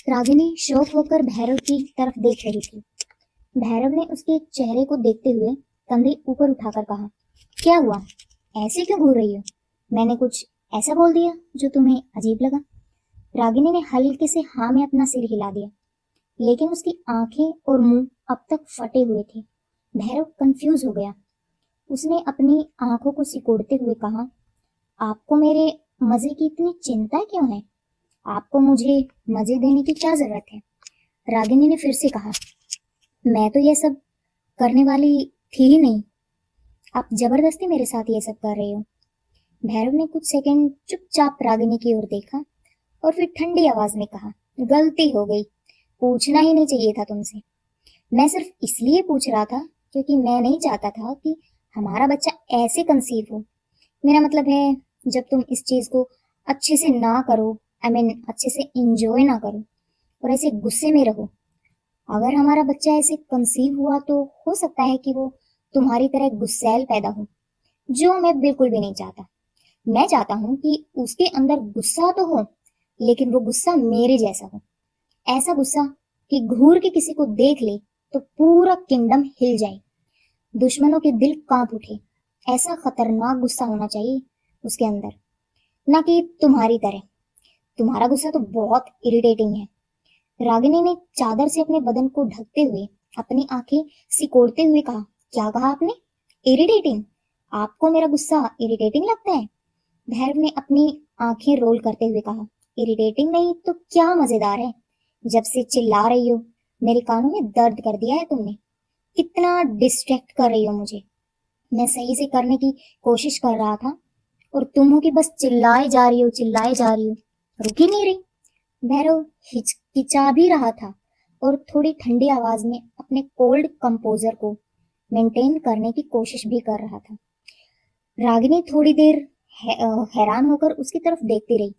रागिनी शौक होकर भैरव की तरफ देख रही थी। भैरव ने उसके चेहरे को देखते हुए कंधे ऊपर उठाकर कहा, क्या हुआ, ऐसे क्यों घूर रही हो? मैंने कुछ ऐसा बोल दिया जो तुम्हें अजीब लगा? रागिनी ने हल्के से हाँ में अपना सिर हिला दिया, लेकिन उसकी आंखें और मुंह अब तक फटे हुए थे। भैरव कंफ्यूज हो गया। उसने अपनी आंखों को सिकोड़ते हुए कहा, आपको मेरे मजे की इतनी चिंता क्यों है? आपको मुझे मजे देने की क्या जरूरत है? रागिनी ने फिर से कहा, मैं तो ये सब करने वाली थी ही नहीं। आप जबरदस्ती मेरे साथ ये सब कर रहे हो। भैरव ने कुछ सेकंड चुपचाप रागिनी की ओर देखा और फिर ठंडी आवाज में कहा, गलती हो गई, पूछना ही नहीं चाहिए था तुमसे। मैं सिर्फ इसलिए पूछ रहा था क्योंकि मैं नहीं चाहता था कि हमारा बच्चा ऐसे कंसीव हो। मेरा मतलब है, जब तुम इस चीज को अच्छे से ना करो, अच्छे से इंजॉय ना करो और ऐसे गुस्से में रहो। अगर हमारा बच्चा ऐसे कंसीव हुआ तो हो सकता है कि वो तुम्हारी तरह गुस्सैल पैदा हो, जो मैं बिल्कुल भी नहीं चाहता। मैं चाहता हूँ कि उसके अंदर गुस्सा तो हो, लेकिन वो गुस्सा मेरे जैसा हो। ऐसा गुस्सा कि घूर के किसी को देख ले तो पूरा किंगडम हिल जाए, दुश्मनों के दिल कांप उठे। ऐसा खतरनाक गुस्सा होना चाहिए उसके अंदर, ना कि तुम्हारी तरह। तुम्हारा गुस्सा तो बहुत इरिटेटिंग है। रागिनी ने चादर से अपने बदन को ढकते हुए अपनी आंखें सिकोड़ते हुए कहा, क्या कहा आपने? इरिटेटिंग? आपको मेरा गुस्सा इरिटेटिंग लगता है? भैरव ने अपनी आंखें रोल करते हुए कहा, इरिटेटिंग नहीं तो क्या मजेदार है। जब से चिल्ला रही हो, मेरे कानों में दर्द कर दिया है तुमने। कितना डिस्ट्रैक्ट कर रही हो मुझे। मैं सही से करने की कोशिश कर रहा था और तुम हो कि बस चिल्लाए जा रही हो, चिल्लाए जा रही हो, रुक ही नहीं रही। भैरव हिचकिचा भी रहा था और थोड़ी ठंडी आवाज में अपने कोल्ड कंपोजर को मेंटेन करने की कोशिश भी कर रहा था। रागिनी थोड़ी देर हैरान होकर उसकी तरफ देखती रही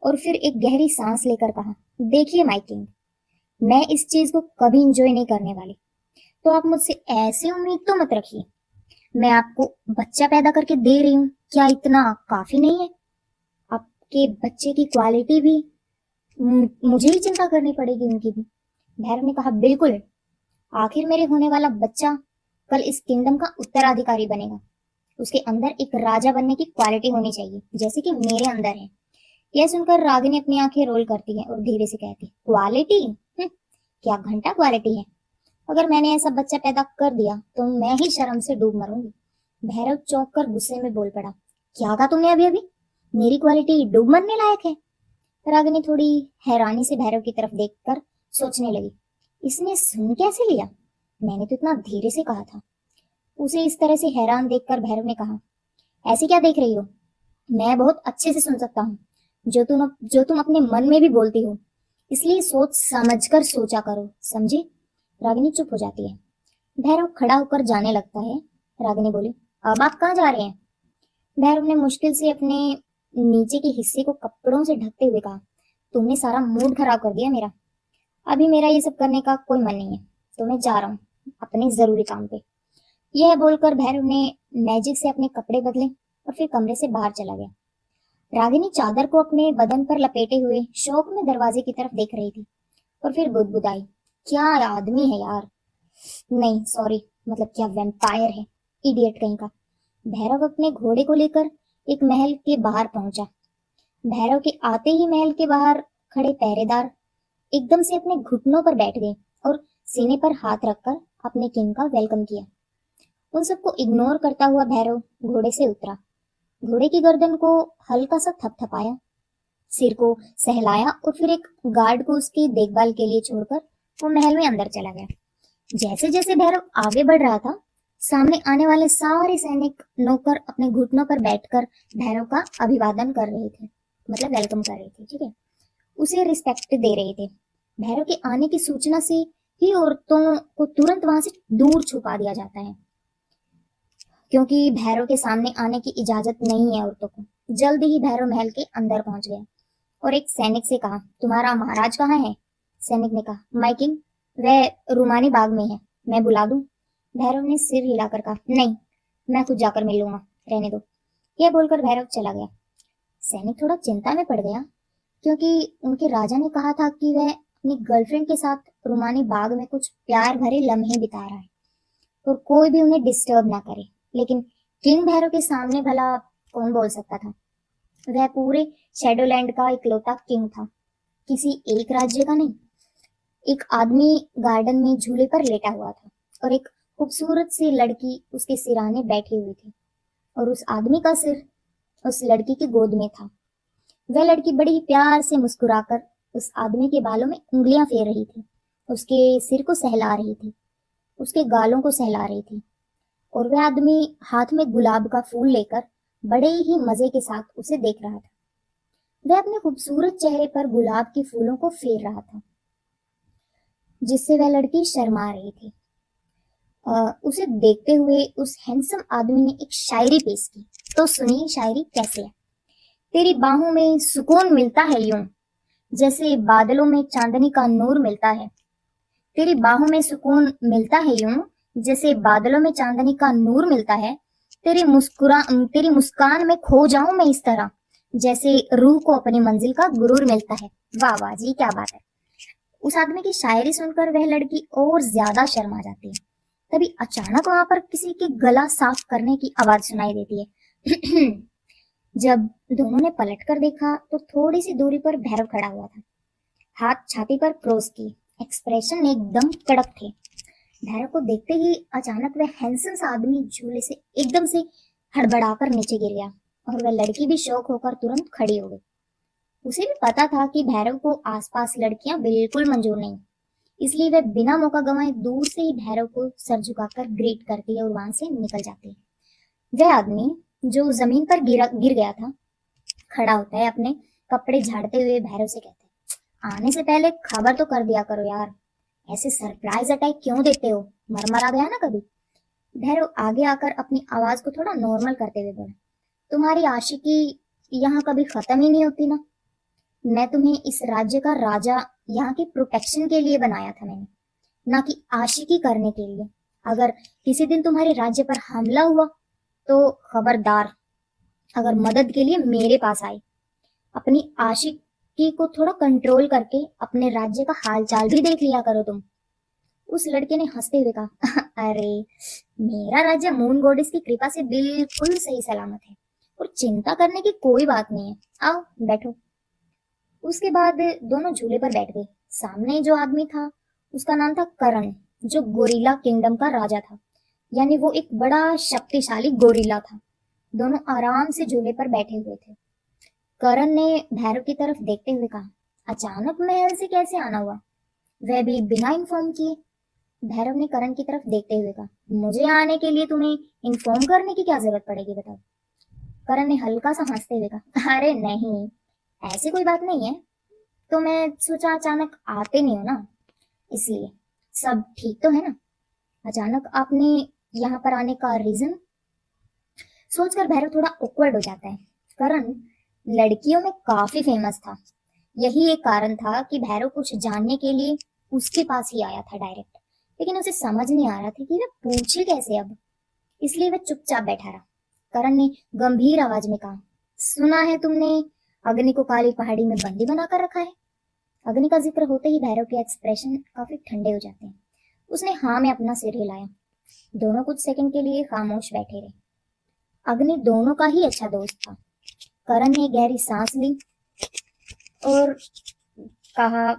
और फिर एक गहरी सांस लेकर कहा, देखिए माय किंग, मैं इस चीज को कभी इंजॉय नहीं करने वाली, तो आप मुझसे ऐसी उम्मीद तो मत रखिए। मैं आपको बच्चा पैदा करके दे रही हूँ, क्या इतना काफी नहीं है? आपके बच्चे की क्वालिटी भी मुझे ही चिंता करनी पड़ेगी, उनकी भी। भैरव ने कहा, बिल्कुल। आखिर मेरे होने वाला बच्चा कल इस किंगडम का उत्तराधिकारी बनेगा। उसके अंदर एक राजा बनने की क्वालिटी होनी चाहिए, जैसे कि मेरे अंदर है। यह सुनकर रागिनी अपनी आंखें रोल करती है और धीरे से कहती, क्वालिटी? क्या घंटा क्वालिटी है। अगर मैंने ऐसा बच्चा पैदा कर दिया तो मैं ही शर्म से डूब मरूंगी। भैरव चौंक कर गुस्से में बोल पड़ा, क्या कहा तुमने अभी अभी? मेरी क्वालिटी डूब मरने लायक है? रागिनी थोड़ी हैरानी से भैरव की तरफ देखकर सोचने लगी, इसने सुन कैसे लिया? मैंने तो इतना धीरे से कहा था। उसे इस तरह से हैरान देखकर भैरव ने कहा, ऐसे क्या देख रही हो? मैं बहुत अच्छे से सुन सकता हूँ जो तुम अपने मन में भी बोलती हो, इसलिए सोच समझकर सोचा करो, समझे? रागिनी चुप हो जाती है। भैरव खड़ा होकर जाने लगता है। रागिनी बोली, अब आप कहाँ जा रहे हैं? भैरव ने मुश्किल से अपने नीचे के हिस्से को कपड़ों से ढकते हुए कहा, तुमने सारा मूड खराब कर दिया मेरा। अभी मेरा ये सब करने का कोई मन नहीं है, तो मैं जा रहा हूँ अपने जरूरी काम पे। यह बोलकर भैरव ने मैजिक से अपने कपड़े बदले और फिर कमरे से बाहर चला गया। रागिनी चादर को अपने बदन पर लपेटे हुए शौक में दरवाजे की तरफ देख रही थी और फिर बुदबुदाई, क्या आदमी है यार। नहीं सॉरी, मतलब क्या वैम्पायर है, इडियट कहीं का। भैरव अपने घोड़े को लेकर एक महल के बाहर पहुंचा। भैरव के आते ही महल के बाहर खड़े पहरेदार एकदम से अपने घुटनों पर बैठ गए और सीने पर हाथ रखकर अपने किंग का वेलकम किया। उन सबको इग्नोर करता हुआ भैरव घोड़े से उतरा। घोड़े की गर्दन को हल्का सा थपथपाया, सिर को सहलाया और फिर एक गार्ड को उसकी देखभाल के लिए छोड़कर वो महल में अंदर चला गया। जैसे जैसे भैरव आगे बढ़ रहा था, सामने आने वाले सारे सैनिक नौकर अपने घुटनों पर बैठकर भैरव का अभिवादन कर रहे थे, मतलब वेलकम कर रहे थे, ठीक है, उसे रिस्पेक्ट दे रहे थे। भैरव के आने की सूचना से ही औरतों को तुरंत वहां से दूर छुपा दिया जाता है, क्योंकि भैरव के सामने आने की इजाजत नहीं है औरतों को। जल्द ही भैरव महल के अंदर पहुंच गया और एक सैनिक से कहा, तुम्हारा महाराज कहाँ है? सैनिक ने कहा, माय किंग, वह रूमानी बाग में है, मैं बुला दूं? भैरव ने सिर हिलाकर कहा, नहीं, मैं खुद जाकर मिल लूंगा, रहने दो। यह बोलकर भैरव चला गया। सैनिक थोड़ा चिंता में पड़ गया, क्योंकि उनके राजा ने कहा था कि वह अपनी गर्लफ्रेंड के साथ रुमानी बाग में कुछ प्यार भरे लम्हे बिता रहा है और कोई भी उन्हें डिस्टर्ब ना करे। लेकिन किंग भैरव के सामने भला कौन बोल सकता था? वह पूरे शैडोलैंड का इकलौता किंग था, किसी एक राज्य का नहीं। एक आदमी गार्डन में झूले पर लेटा हुआ था और एक खूबसूरत सी लड़की उसके सिराने बैठी हुई थी और उस आदमी का सिर उस लड़की की गोद में था। वह लड़की बड़ी ही प्यार से मुस्कुराकर उस आदमी के बालों में उंगलियां फेर रही थी, उसके सिर को सहला रही थी, उसके गालों को सहला रही थी और वह आदमी हाथ में गुलाब का फूल लेकर बड़े ही मजे के साथ उसे देख रहा था। वह अपने खूबसूरत चेहरे पर गुलाब के फूलों को फेर रहा था, जिससे वह लड़की शर्मा रही थी। उसे देखते हुए उस हैंडसम आदमी ने एक शायरी पेश की। तो सुनिए शायरी कैसे है। तेरी बाहों में सुकून मिलता है यूं, जैसे बादलों में चांदनी का नूर मिलता है। तेरी बाहों में सुकून मिलता है यूं, जैसे बादलों में चांदनी का नूर मिलता है। तेरी मुस्कान में खो जाऊं मैं इस तरह, जैसे रूह को अपनी मंजिल का गुरूर मिलता है। वाह वाह जी, क्या बात है। उस आदमी की शायरी सुनकर वह लड़की और ज्यादा शर्मा जाती है। तभी अचानक वहां पर किसी के गला साफ करने की आवाज सुनाई देती है। जब दोनों ने पलट कर देखा तो थोड़ी सी दूरी पर भैरव खड़ा हुआ था, हाथ छाती पर क्रॉस किए, एक्सप्रेशन एकदम कड़क थे। भैरव को देखते ही अचानक वह हैंडसम सा आदमी झूले से एकदम से हड़बड़ाकर नीचे गिर गया और वह लड़की भी शौक होकर तुरंत खड़ी हो गई। उसे भी पता था कि भैरव को आसपास लड़कियां बिल्कुल मंजूर नहीं, इसलिए वह बिना मौका गंवाए दूर से ही भैरव को सर झुकाकर ग्रीट करती है और वहां से निकल जाती है। वह आदमी जो जमीन पर गिर गया था खड़ा होता है, अपने कपड़े झाड़ते हुए भैरव से कहते हैं, आने से पहले खबर तो कर दिया करो यार, ऐसे सरप्राइज अटैक क्यों देते हो, मर आ गया ना कभी। भैरव आगे आकर अपनी आवाज को थोड़ा नॉर्मल करते हुए बोला, तुम्हारी आशिकी यहाँ कभी खत्म ही नहीं होती ना। मैं तुम्हें इस राज्य का राजा यहाँ की प्रोटेक्शन के लिए बनाया था मैंने, ना कि आशिकी करने के लिए। अगर किसी दिन तुम्हारे राज्य पर हमला हुआ तो खबरदार, अगर मदद के लिए मेरे पास आए। अपनी आशिकी को थोड़ा कंट्रोल करके अपने राज्य का हालचाल भी देख लिया करो तुम। उस लड़के ने हंसते हुए कहा, अरे मेरा राज्य मून गॉडेस की कृपा से बिल्कुल सही सलामत है और चिंता करने की कोई बात नहीं है, आओ बैठो। उसके बाद दोनों झूले पर बैठ गए। सामने जो आदमी था उसका नाम था करण, जो गोरिल्ला किंगडम का राजा था, यानी वो एक बड़ा शक्तिशाली गोरिल्ला था। दोनों आराम से झूले पर बैठे हुए थे। करण ने भैरव की तरफ देखते हुए कहा, अचानक महल से कैसे आना हुआ, वह भी बिना इन्फॉर्म किए। भैरव ने करण की तरफ देखते हुए कहा, मुझे आने के लिए तुम्हें इन्फॉर्म करने की क्या जरूरत पड़ेगी बताओ। करण ने हल्का सा हंसते हुए कहा, अरे नहीं, ऐसी कोई बात नहीं है, तो मैं सोचा अचानक आते नहीं हो ना, इसलिए। सब ठीक तो है ना? अचानक आपने यहाँ पर आने का रीजन सोचकर भैरव थोड़ा ऑकवर्ड हो जाता है। करण लड़कियों में काफी फेमस था, यही एक कारण था कि भैरव कुछ जानने के लिए उसके पास ही आया था डायरेक्ट, लेकिन उसे समझ नहीं आ रहा था कि वह पूछे कैसे अब, इसलिए वह चुपचाप बैठा रहा। करण ने गंभीर आवाज में कहा, सुना है तुमने अग्नि को काली पहाड़ी में बंदी बनाकर रखा है। अग्नि का जिक्र होते ही भैरव के एक्सप्रेशन काफी ठंडे हो जाते हैं। उसने हाँ में अपना सिर हिलाया। दोनों कुछ सेकंड के लिए खामोश बैठे रहे। अग्नि दोनों का ही अच्छा दोस्त था। करण ने गहरी सांस ली और कहा,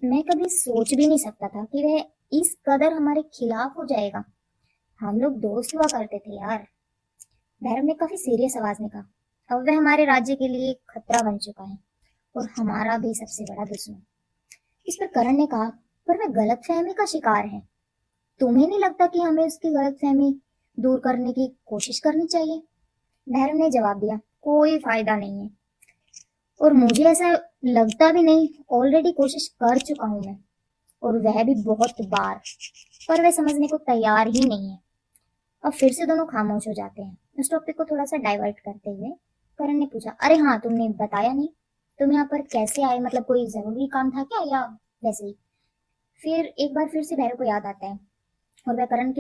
मैं कभी सोच भी नहीं सकता था कि वह इस कदर हमारे खिलाफ हो जाएगा। हम लोग दोस्त हुआ करते थे यार। भैरव ने काफी सीरियस आवाज में कहा, अब वह हमारे राज्य के लिए खतरा बन चुका है और हमारा भी सबसे बड़ा दुश्मन। इस पर करण ने कहा, पर वह गलतफहमी का शिकार है, तुम्हें नहीं लगता कि हमें उसकी गलतफहमी दूर करने की कोशिश करनी चाहिए? भैरव ने जवाब दिया, कोई फायदा नहीं है और मुझे ऐसा लगता भी नहीं, ऑलरेडी कोशिश कर चुका हूं मैं, और वह भी बहुत बार, पर वह समझने को तैयार ही नहीं है। अब फिर से दोनों खामोश हो जाते हैं। इस टॉपिक को थोड़ा सा डाइवर्ट करते हुए करण ने पूछा, अरे हाँ, तुमने बताया नहीं, तुम यहाँ पर कैसे आए, मतलब कोई जरूरी काम था क्या या वैसे ही? फिर एक बार फिर से भैरव को याद आता है और वह करण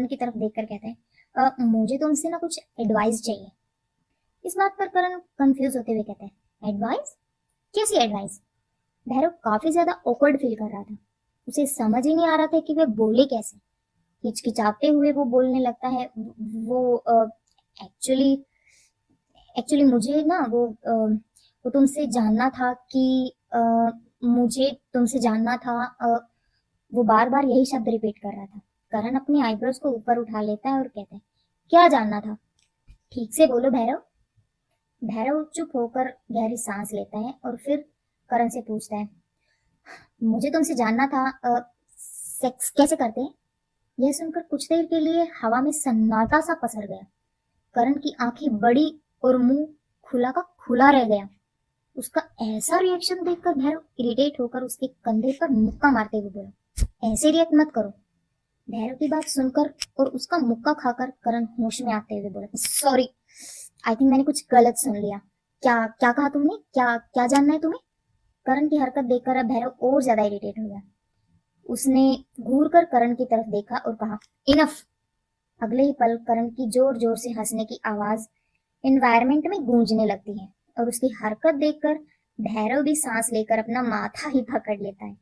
की तरफ देखकर कहता है, मुझे तुमसे ना कुछ एडवाइस चाहिए। इस बात पर करण कंफ्यूज होते हुए कहता है, एडवाइस? कैसी एडवाइस? भैरव काफी ज्यादा ऑकवर्ड फील कर रहा था। उसे समझ ही नहीं आ रहा था कि वह बोले कैसे। हिचकिचाते हुए वो बोलने लगता है, वो एक्चुअली एक्चुअली मुझे ना वो तुमसे जानना था कि मुझे तुमसे जानना था। वो बार बार यही शब्द रिपीट कर रहा था। करण अपनी आईब्रोज को ऊपर उठा लेता है और कहता है, क्या जानना था? ठीक से बोलो भैरव। भैरव चुप होकर गहरी सांस लेता है और फिर करण से पूछता है, मुझे तुमसे जानना था, सेक्स कैसे करते हैं? यह सुनकर कुछ देर के लिए हवा में सन्नाटा सा पसर गया। करण की आंखें बड़ी और मुंह खुला का खुला रह गया। उसका ऐसा रिएक्शन देखकर भैरव इरिटेट होकर उसके कंधे पर मुक्का मारते हुए बोला, ऐसे रिएक्ट मत करो। भैरव की बात सुनकर और उसका मुक्का खाकर करण होश में आते हुए बोला, सॉरी, आई थिंक मैंने कुछ गलत सुन लिया। क्या क्या कहा तुमने? क्या क्या जानना है तुम्हें? करण की हरकत देखकर अब भैरव और ज्यादा इरिटेट हो गया। उसने घूर कर करण की तरफ देखा और कहा, इनफ। अगले ही पल करण की जोर जोर से हंसने की आवाज एनवायरमेंट में गूंजने लगती है और उसकी हरकत देखकर भैरव भी सांस लेकर अपना माथा ही पकड़ लेता है।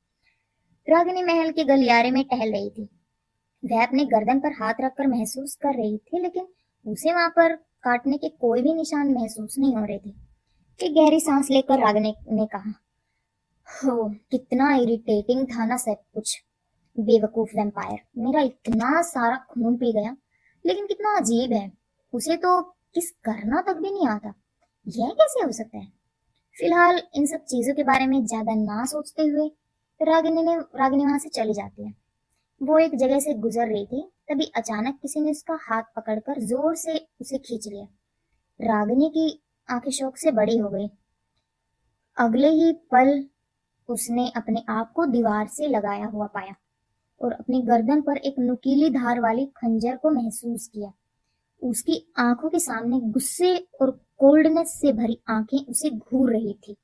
रागिनी महल के गलियारे में टहल रही थी। वह अपने गर्दन पर हाथ रखकर महसूस कर रही थी, लेकिन उसे वहां पर काटने के कोई भी निशान महसूस नहीं हो रहे थे। एक गहरी सांस लेकर रागिनी ने कहा, हो कितना इरिटेटिंग था ना सब कुछ। बेवकूफ वैम्पायर, मेरा इतना सारा खून पी गया, लेकिन कितना अजीब है, उसे तो किस करना तक भी नहीं आता। यह कैसे हो सकता है? फिलहाल इन सब चीजों के बारे में ज्यादा ना सोचते हुए रागिनी वहां से चली जाती है। वो एक जगह से गुजर रही थी, तभी अचानक किसी ने उसका हाथ पकड़कर जोर से उसे खींच लिया। रागिनी की आंखें शौक से बड़ी हो गई। अगले ही पल उसने अपने आप को दीवार से लगाया हुआ पाया और अपनी गर्दन पर एक नुकीली धार वाली खंजर को महसूस किया। उसकी आंखों के सामने गुस्से और कोल्डनेस से भरी आंखें उसे घूर रही थी।